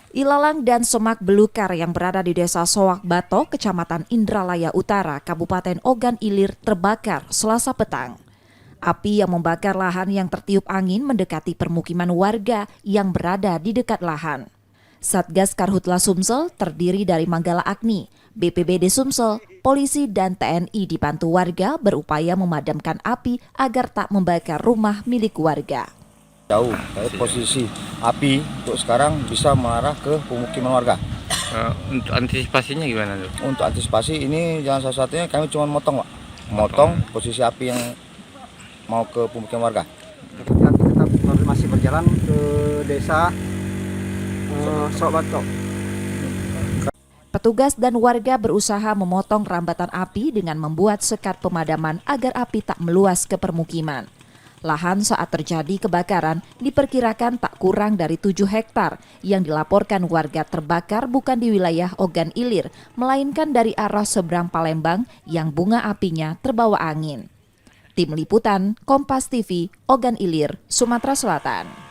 Ilalang dan semak belukar yang berada di Desa Soak Bato, Kecamatan Indralaya Utara, Kabupaten Ogan Ilir terbakar Selasa petang. Api yang membakar lahan yang tertiup angin mendekati permukiman warga yang berada di dekat lahan. Satgas Karhutla Sumsel terdiri dari Manggala Agni, BPBD Sumsel, polisi dan TNI dibantu warga berupaya memadamkan api agar tak membakar rumah milik warga. Jauh, tapi posisi api untuk sekarang bisa mengarah ke pemukiman warga. Untuk antisipasinya gimana tuh? Untuk antisipasi ini jalan salah satunya kami cuma motong, Pak. Motong posisi api yang mau ke pemukiman warga. Kami tetap masih berjalan ke desa Soak Bato. Petugas dan warga berusaha memotong rambatan api dengan membuat sekat pemadaman agar api tak meluas ke permukiman. Lahan saat terjadi kebakaran diperkirakan tak kurang dari 7 hektar yang dilaporkan warga terbakar bukan di wilayah Ogan Ilir, melainkan dari arah seberang Palembang yang bunga apinya terbawa angin. Tim Liputan, Kompas TV, Ogan Ilir, Sumatera Selatan.